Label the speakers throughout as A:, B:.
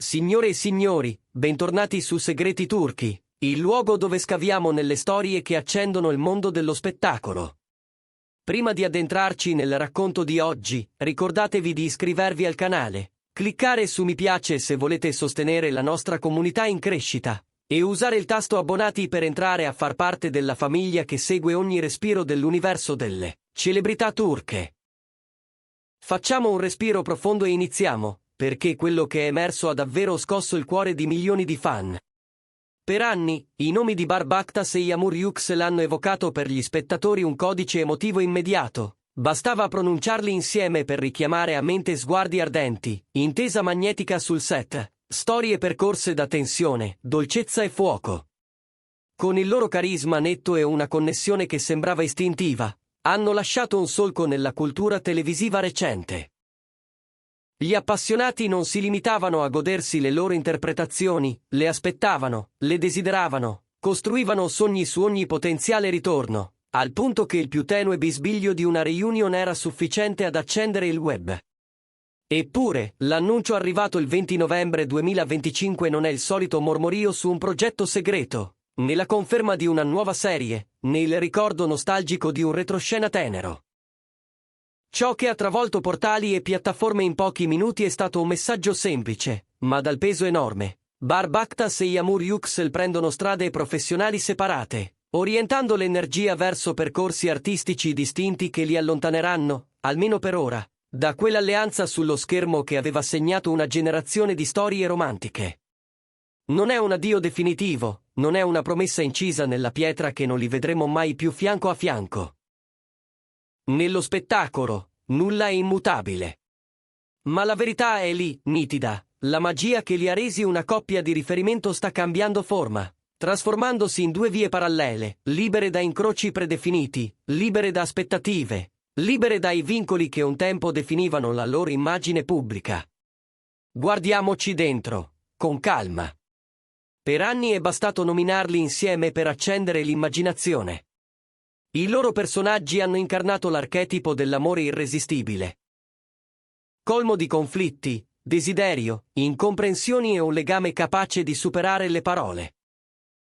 A: Signore e signori, bentornati su Segreti Turchi, il luogo dove scaviamo nelle storie che accendono il mondo dello spettacolo. Prima di addentrarci nel racconto di oggi, ricordatevi di iscrivervi al canale, cliccare su mi piace se volete sostenere la nostra comunità in crescita, e usare il tasto abbonati per entrare a far parte della famiglia che segue ogni respiro dell'universo delle celebrità turche. Facciamo un respiro profondo e iniziamo, perché quello che è emerso ha davvero scosso il cuore di milioni di fan. Per anni, i nomi di Barbaktas e Yağmur Yüksel hanno evocato per gli spettatori un codice emotivo immediato. Bastava pronunciarli insieme per richiamare a mente sguardi ardenti, intesa magnetica sul set, storie percorse da tensione, dolcezza e fuoco. Con il loro carisma netto e una connessione che sembrava istintiva, hanno lasciato un solco nella cultura televisiva recente. Gli appassionati non si limitavano a godersi le loro interpretazioni, le aspettavano, le desideravano, costruivano sogni su ogni potenziale ritorno, al punto che il più tenue bisbiglio di una reunion era sufficiente ad accendere il web. Eppure, l'annuncio arrivato il 20 novembre 2025 non è il solito mormorio su un progetto segreto, né la conferma di una nuova serie, né il ricordo nostalgico di un retroscena tenero. Ciò che ha travolto portali e piattaforme in pochi minuti è stato un messaggio semplice, ma dal peso enorme. Barbaktas e Yağmur Yüksel prendono strade professionali separate, orientando l'energia verso percorsi artistici distinti che li allontaneranno, almeno per ora, da quell'alleanza sullo schermo che aveva segnato una generazione di storie romantiche. Non è un addio definitivo, non è una promessa incisa nella pietra che non li vedremo mai più fianco a fianco. Nello spettacolo, nulla è immutabile. Ma la verità è lì, nitida, la magia che li ha resi una coppia di riferimento sta cambiando forma, trasformandosi in due vie parallele, libere da incroci predefiniti, libere da aspettative, libere dai vincoli che un tempo definivano la loro immagine pubblica. Guardiamoci dentro, con calma. Per anni è bastato nominarli insieme per accendere l'immaginazione. I loro personaggi hanno incarnato l'archetipo dell'amore irresistibile. Colmo di conflitti, desiderio, incomprensioni e un legame capace di superare le parole.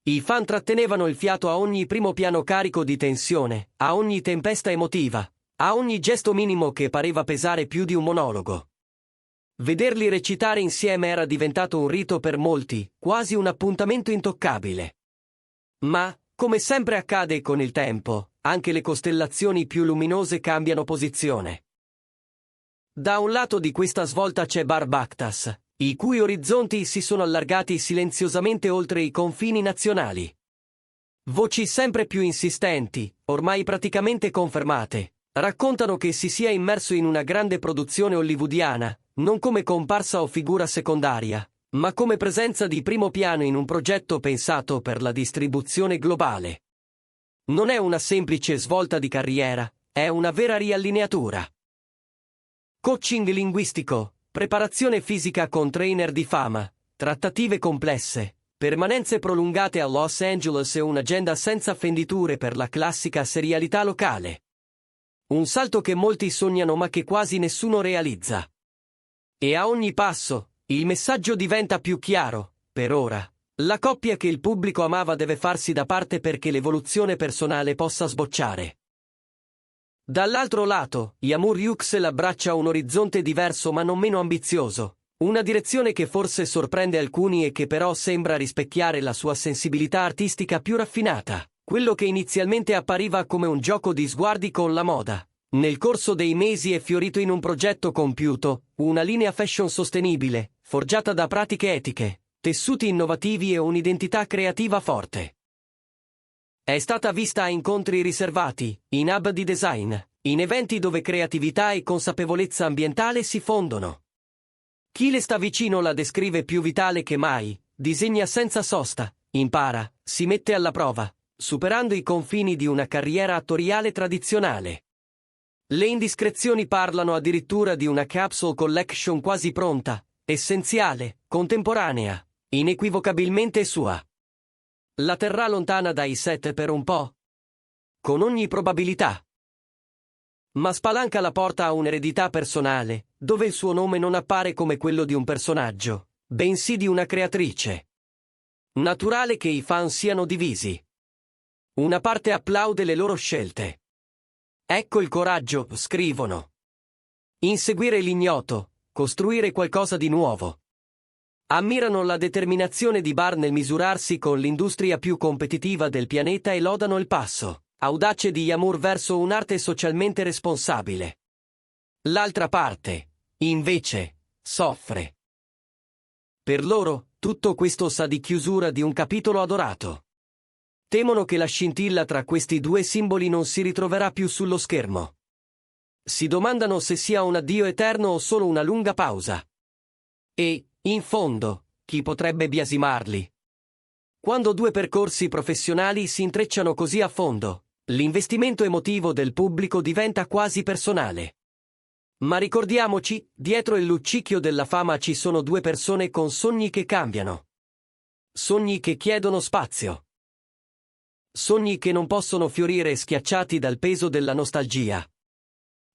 A: I fan trattenevano il fiato a ogni primo piano carico di tensione, a ogni tempesta emotiva, a ogni gesto minimo che pareva pesare più di un monologo. Vederli recitare insieme era diventato un rito per molti, quasi un appuntamento intoccabile. Ma, come sempre accade con il tempo, anche le costellazioni più luminose cambiano posizione. Da un lato di questa svolta c'è Barbaktas, i cui orizzonti si sono allargati silenziosamente oltre i confini nazionali. Voci sempre più insistenti, ormai praticamente confermate, raccontano che si sia immerso in una grande produzione hollywoodiana, non come comparsa o figura secondaria, ma come presenza di primo piano in un progetto pensato per la distribuzione globale. Non è una semplice svolta di carriera, è una vera riallineatura. Coaching linguistico, preparazione fisica con trainer di fama, trattative complesse, permanenze prolungate a Los Angeles e un'agenda senza fenditure per la classica serialità locale. Un salto che molti sognano ma che quasi nessuno realizza. E a ogni passo, il messaggio diventa più chiaro, per ora. La coppia che il pubblico amava deve farsi da parte perché l'evoluzione personale possa sbocciare. Dall'altro lato, Yağmur Yüksel abbraccia un orizzonte diverso ma non meno ambizioso, una direzione che forse sorprende alcuni e che però sembra rispecchiare la sua sensibilità artistica più raffinata, quello che inizialmente appariva come un gioco di sguardi con la moda. Nel corso dei mesi è fiorito in un progetto compiuto, una linea fashion sostenibile, forgiata da pratiche etiche, tessuti innovativi e un'identità creativa forte. È stata vista a incontri riservati, in hub di design, in eventi dove creatività e consapevolezza ambientale si fondono. Chi le sta vicino la descrive più vitale che mai, disegna senza sosta, impara, si mette alla prova, superando i confini di una carriera attoriale tradizionale. Le indiscrezioni parlano addirittura di una capsule collection quasi pronta, essenziale, contemporanea, inequivocabilmente sua. La terrà lontana dai set per un po'? Con ogni probabilità. Ma spalanca la porta a un'eredità personale, dove il suo nome non appare come quello di un personaggio, bensì di una creatrice. Naturale che i fan siano divisi. Una parte applaude le loro scelte. Ecco il coraggio, scrivono. Inseguire l'ignoto, costruire qualcosa di nuovo. Ammirano la determinazione di Barr nel misurarsi con l'industria più competitiva del pianeta e lodano il passo audace di Yamur verso un'arte socialmente responsabile. L'altra parte, invece, soffre. Per loro, tutto questo sa di chiusura di un capitolo adorato. Temono che la scintilla tra questi due simboli non si ritroverà più sullo schermo. Si domandano se sia un addio eterno o solo una lunga pausa. E, in fondo, chi potrebbe biasimarli? Quando due percorsi professionali si intrecciano così a fondo, l'investimento emotivo del pubblico diventa quasi personale. Ma ricordiamoci, dietro il luccichio della fama ci sono due persone con sogni che cambiano. Sogni che chiedono spazio. Sogni che non possono fiorire schiacciati dal peso della nostalgia.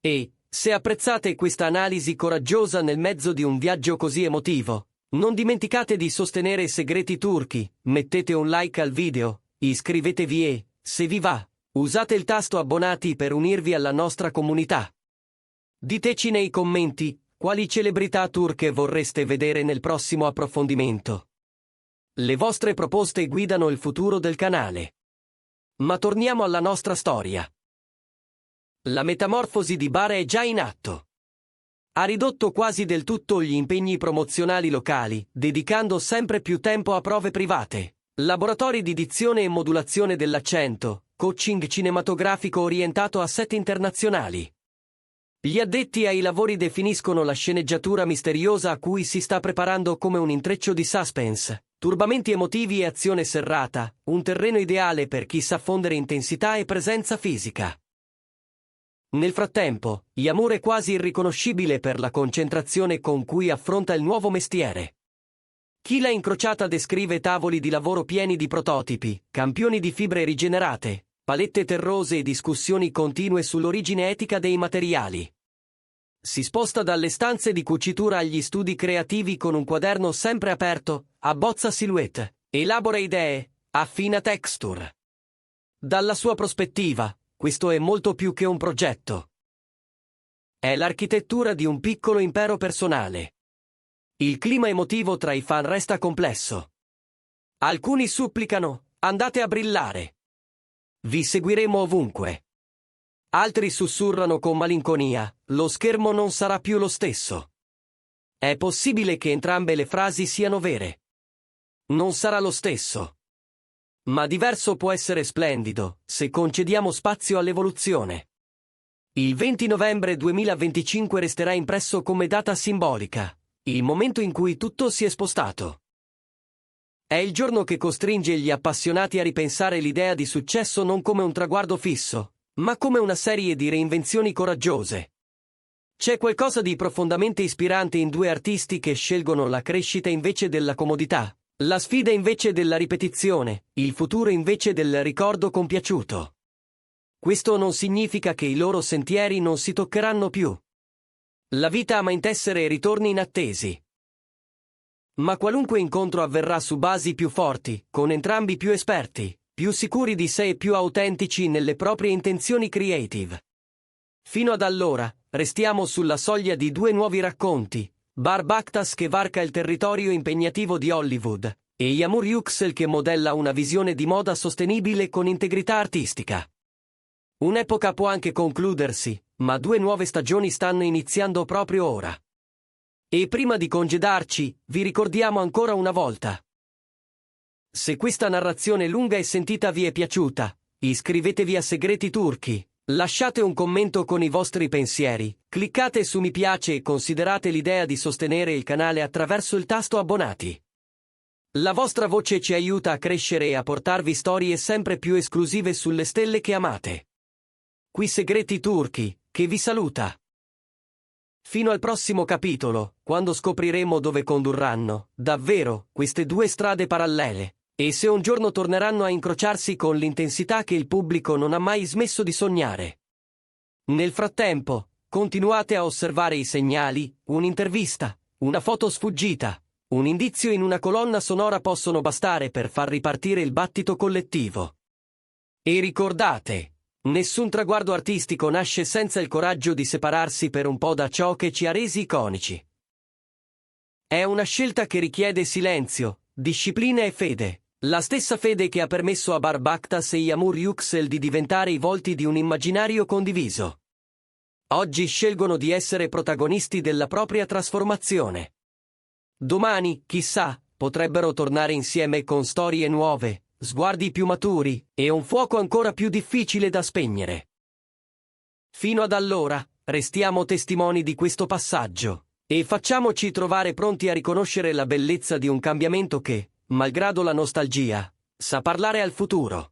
A: E, se apprezzate questa analisi coraggiosa nel mezzo di un viaggio così emotivo, non dimenticate di sostenere Segreti Turchi, mettete un like al video, iscrivetevi e, se vi va, usate il tasto abbonati per unirvi alla nostra comunità. Diteci nei commenti quali celebrità turche vorreste vedere nel prossimo approfondimento. Le vostre proposte guidano il futuro del canale. Ma torniamo alla nostra storia. La metamorfosi di Barr è già in atto. Ha ridotto quasi del tutto gli impegni promozionali locali, dedicando sempre più tempo a prove private, laboratori di dizione e modulazione dell'accento, coaching cinematografico orientato a set internazionali. Gli addetti ai lavori definiscono la sceneggiatura misteriosa a cui si sta preparando come un intreccio di suspense, turbamenti emotivi e azione serrata, un terreno ideale per chi sa fondere intensità e presenza fisica. Nel frattempo, Yamur è quasi irriconoscibile per la concentrazione con cui affronta il nuovo mestiere. Chi l'ha incrociata descrive tavoli di lavoro pieni di prototipi, campioni di fibre rigenerate, palette terrose e discussioni continue sull'origine etica dei materiali. Si sposta dalle stanze di cucitura agli studi creativi con un quaderno sempre aperto, abbozza silhouette, elabora idee, affina texture. Dalla sua prospettiva, questo è molto più che un progetto. È l'architettura di un piccolo impero personale. Il clima emotivo tra i fan resta complesso. Alcuni supplicano, andate a brillare. Vi seguiremo ovunque. Altri sussurrano con malinconia, lo schermo non sarà più lo stesso. È possibile che entrambe le frasi siano vere. Non sarà lo stesso. Ma diverso può essere splendido, se concediamo spazio all'evoluzione. Il 20 novembre 2025 resterà impresso come data simbolica, il momento in cui tutto si è spostato. È il giorno che costringe gli appassionati a ripensare l'idea di successo non come un traguardo fisso, ma come una serie di reinvenzioni coraggiose. C'è qualcosa di profondamente ispirante in due artisti che scelgono la crescita invece della comodità, la sfida invece della ripetizione, il futuro invece del ricordo compiaciuto. Questo non significa che i loro sentieri non si toccheranno più. La vita ama intessere ritorni inattesi. Ma qualunque incontro avverrà su basi più forti, con entrambi più esperti, più sicuri di sé e più autentici nelle proprie intenzioni creative. Fino ad allora, restiamo sulla soglia di due nuovi racconti, Barr Bakhtas che varca il territorio impegnativo di Hollywood, e Yamur Yüksel che modella una visione di moda sostenibile con integrità artistica. Un'epoca può anche concludersi, ma due nuove stagioni stanno iniziando proprio ora. E prima di congedarci, vi ricordiamo ancora una volta. Se questa narrazione lunga e sentita vi è piaciuta, iscrivetevi a Segreti Turchi, lasciate un commento con i vostri pensieri, cliccate su mi piace e considerate l'idea di sostenere il canale attraverso il tasto abbonati. La vostra voce ci aiuta a crescere e a portarvi storie sempre più esclusive sulle stelle che amate. Qui Segreti Turchi, che vi saluta. Fino al prossimo capitolo, quando scopriremo dove condurranno, davvero, queste due strade parallele, e se un giorno torneranno a incrociarsi con l'intensità che il pubblico non ha mai smesso di sognare. Nel frattempo, continuate a osservare i segnali, un'intervista, una foto sfuggita, Un indizio in una colonna sonora possono bastare per far ripartire il battito collettivo. E ricordate, nessun traguardo artistico nasce senza il coraggio di separarsi per un po' da ciò che ci ha resi iconici. È una scelta che richiede silenzio, disciplina e fede, la stessa fede che ha permesso a Barbactas e Yamur Yüksel di diventare i volti di un immaginario condiviso. Oggi scelgono di essere protagonisti della propria trasformazione. Domani, chissà, potrebbero tornare insieme con storie nuove, sguardi più maturi e un fuoco ancora più difficile da spegnere. Fino ad allora, restiamo testimoni di questo passaggio e facciamoci trovare pronti a riconoscere la bellezza di un cambiamento che, malgrado la nostalgia, sa parlare al futuro.